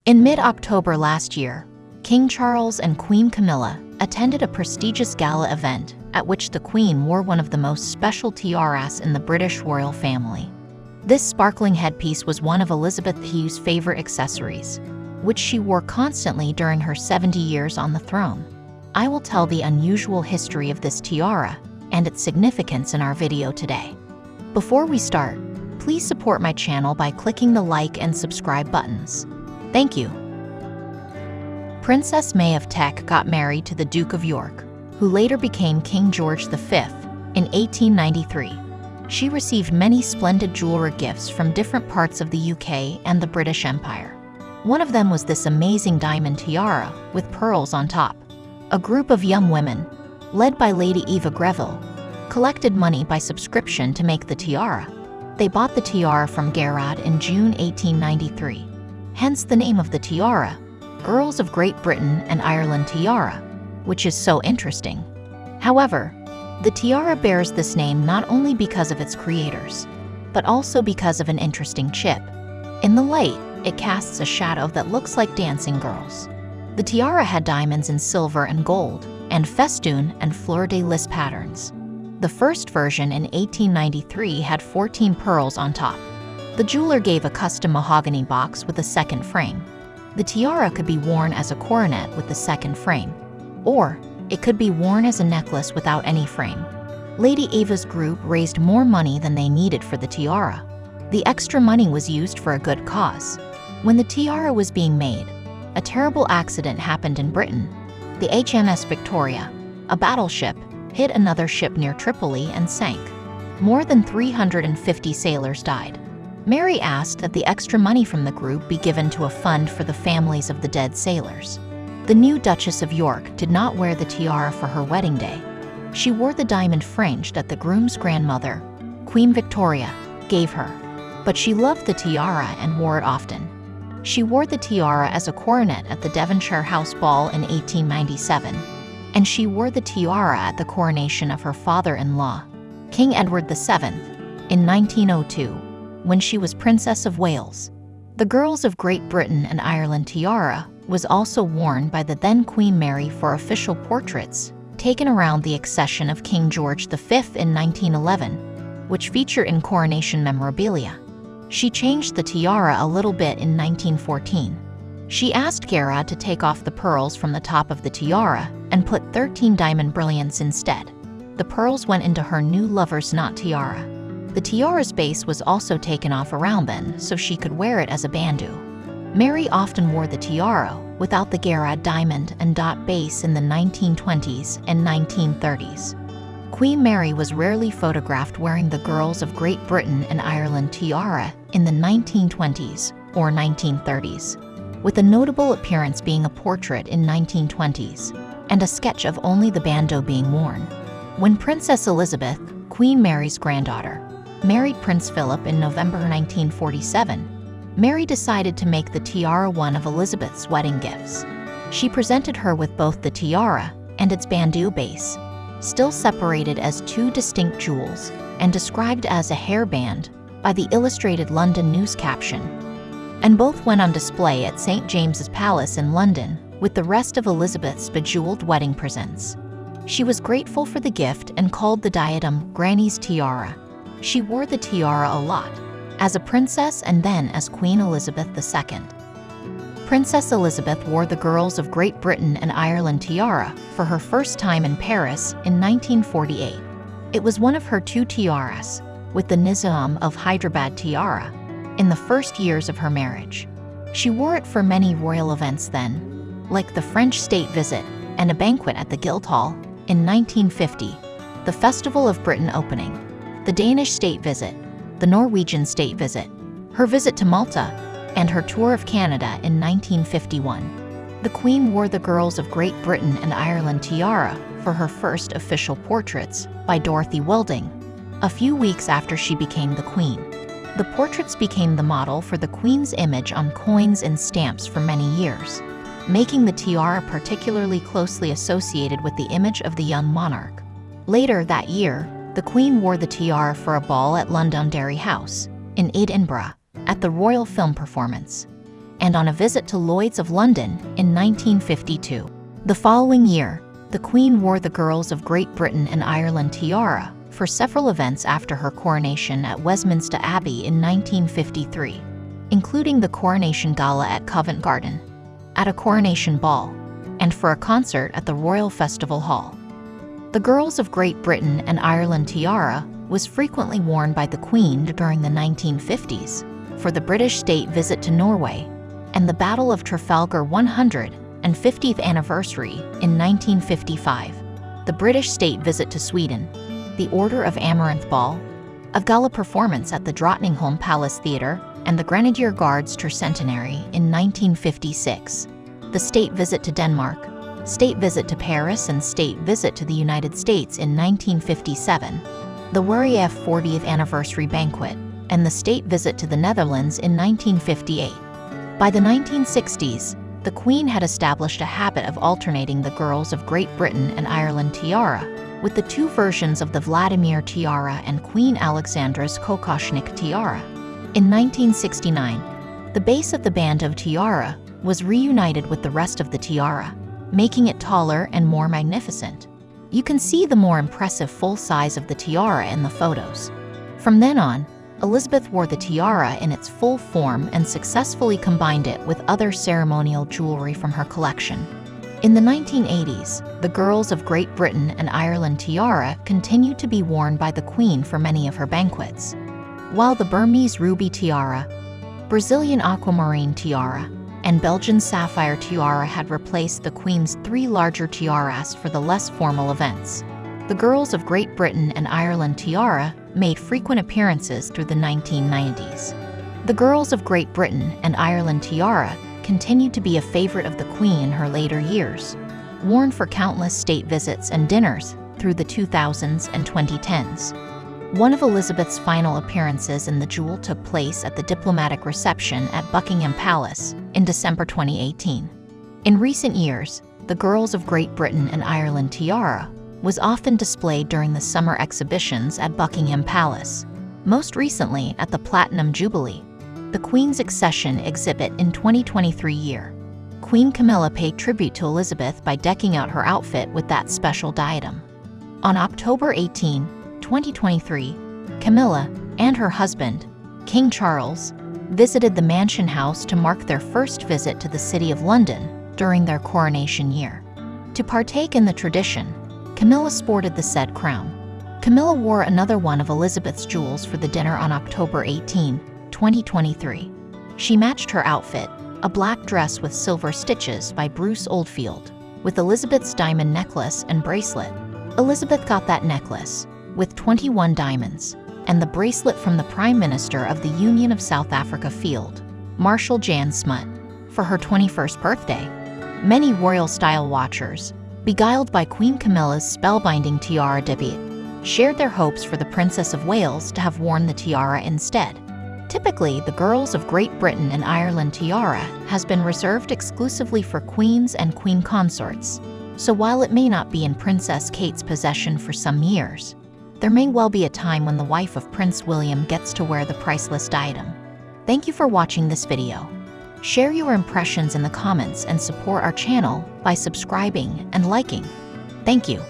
In mid-October last year, King Charles and Queen Camilla attended a prestigious gala event at which the Queen wore one of the most special tiaras in the British royal family. This sparkling headpiece was one of Elizabeth II's favorite accessories, which she wore constantly during her 70 years on the throne. I will tell the unusual history of this tiara and its significance in our video today. Before we start, please support my channel by clicking the like and subscribe buttons. Thank you. Princess May of Teck got married to the Duke of York, who later became King George V, in 1893. She received many splendid jewelry gifts from different parts of the UK and the British Empire. One of them was this amazing diamond tiara with pearls on top. A group of young women, led by Lady Eva Greville, collected money by subscription to make the tiara. They bought the tiara from Garrard in June 1893. Hence the name of the tiara, Girls of Great Britain and Ireland Tiara, which is so interesting. However, the tiara bears this name not only because of its creators, but also because of an interesting chip. In the light, it casts a shadow that looks like dancing girls. The tiara had diamonds in silver and gold, and festoon and fleur-de-lis patterns. The first version in 1893 had 14 pearls on top. The jeweler gave a custom mahogany box with a second frame. The tiara could be worn as a coronet with the second frame, or it could be worn as a necklace without any frame. Lady Eva's group raised more money than they needed for the tiara. The extra money was used for a good cause. When the tiara was being made, a terrible accident happened in Britain. The HMS Victoria, a battleship, hit another ship near Tripoli and sank. More than 350 sailors died. Mary asked that the extra money from the group be given to a fund for the families of the dead sailors. The new Duchess of York did not wear the tiara for her wedding day. She wore the diamond fringe that the groom's grandmother, Queen Victoria, gave her. But she loved the tiara and wore it often. She wore the tiara as a coronet at the Devonshire House Ball in 1897, and she wore the tiara at the coronation of her father-in-law, King Edward VII, in 1902, when she was Princess of Wales. The Girls of Great Britain and Ireland tiara was also worn by the then Queen Mary for official portraits taken around the accession of King George V in 1911, which feature in coronation memorabilia. She changed the tiara a little bit in 1914. She asked Garrard to take off the pearls from the top of the tiara and put 13 diamond brilliants instead. The pearls went into her new lover's knot tiara. The tiara's base was also taken off around then so she could wear it as a bandeau. Mary often wore the tiara without the Garrard diamond and dot base in the 1920s and 1930s. Queen Mary was rarely photographed wearing the Girls of Great Britain and Ireland tiara in the 1920s or 1930s, with a notable appearance being a portrait in 1920s and a sketch of only the bandeau being worn. When Princess Elizabeth, Queen Mary's granddaughter, married Prince Philip in November 1947, Mary decided to make the tiara one of Elizabeth's wedding gifts. She presented her with both the tiara and its bandeau base, still separated as two distinct jewels and described as a hairband by the Illustrated London News caption. And both went on display at St. James's Palace in London with the rest of Elizabeth's bejeweled wedding presents. She was grateful for the gift and called the diadem Granny's tiara. She wore the tiara a lot, as a princess and then as Queen Elizabeth II. Princess Elizabeth wore the Girls of Great Britain and Ireland tiara for her first time in Paris in 1948. It was one of her two tiaras, with the Nizam of Hyderabad tiara, in the first years of her marriage. She wore it for many royal events then, like the French state visit and a banquet at the Guildhall in 1950, the Festival of Britain opening, the Danish state visit, the Norwegian state visit, her visit to Malta, and her tour of Canada in 1951. The Queen wore the Girls of Great Britain and Ireland tiara for her first official portraits by Dorothy Wilding, a few weeks after she became the Queen. The portraits became the model for the Queen's image on coins and stamps for many years, making the tiara particularly closely associated with the image of the young monarch. Later that year, the Queen wore the tiara for a ball at Londonderry House, in Edinburgh, at the Royal Film Performance. and on a visit to Lloyd's of London in 1952. The following year, the Queen wore the Girls of Great Britain and Ireland tiara for several events after her coronation at Westminster Abbey in 1953, including the Coronation Gala at Covent Garden, at a coronation ball, and for a concert at the Royal Festival Hall. The Girls of Great Britain and Ireland tiara was frequently worn by the Queen during the 1950s for the British state visit to Norway and the Battle of Trafalgar 150th anniversary in 1955, the British state visit to Sweden, the Order of Amaranth Ball, a gala performance at the Drottningholm Palace Theatre, and the Grenadier Guards Tercentenary in 1956, the state visit to Denmark, state visit to Paris and state visit to the United States in 1957, the WRF 40th Anniversary Banquet, and the state visit to the Netherlands in 1958. By the 1960s, the Queen had established a habit of alternating the Girls of Great Britain and Ireland tiara with the two versions of the Vladimir tiara and Queen Alexandra's Kokoshnik tiara. In 1969, the base of the band of tiara was reunited with the rest of the tiara, making it taller and more magnificent. You can see the more impressive full size of the tiara in the photos. From then on, Elizabeth wore the tiara in its full form and successfully combined it with other ceremonial jewelry from her collection. In the 1980s, the Girls of Great Britain and Ireland tiara continued to be worn by the Queen for many of her banquets, while the Burmese ruby tiara, Brazilian aquamarine tiara, and Belgian sapphire tiara had replaced the Queen's three larger tiaras for the less formal events. The Girls of Great Britain and Ireland tiara made frequent appearances through the 1990s. The Girls of Great Britain and Ireland tiara continued to be a favorite of the Queen in her later years, worn for countless state visits and dinners through the 2000s and 2010s. One of Elizabeth's final appearances in the jewel took place at the diplomatic reception at Buckingham Palace in December 2018. In recent years, the Girls of Great Britain and Ireland tiara was often displayed during the summer exhibitions at Buckingham Palace, most recently at the Platinum Jubilee, the Queen's Accession exhibit in 2023 year. Queen Camilla paid tribute to Elizabeth by decking out her outfit with that special diadem. On October 18, 2023, Camilla and her husband, King Charles, visited the Mansion House to mark their first visit to the City of London during their coronation year. To partake in the tradition, Camilla sported the said crown. Camilla wore another one of Elizabeth's jewels for the dinner on October 18, 2023. She matched her outfit, a black dress with silver stitches by Bruce Oldfield, with Elizabeth's diamond necklace and bracelet. Elizabeth got that necklace, with 21 diamonds, and the bracelet from the Prime Minister of the Union of South Africa Field, Marshal Jan Smuts, for her 21st birthday. Many royal style watchers, beguiled by Queen Camilla's spellbinding tiara debut, shared their hopes for the Princess of Wales to have worn the tiara instead. Typically, the Girls of Great Britain and Ireland tiara has been reserved exclusively for queens and queen consorts, so while it may not be in Princess Kate's possession for some years, there may well be a time when the wife of Prince William gets to wear the priceless diadem. Thank you for watching this video. Share your impressions in the comments and support our channel by subscribing and liking. Thank you.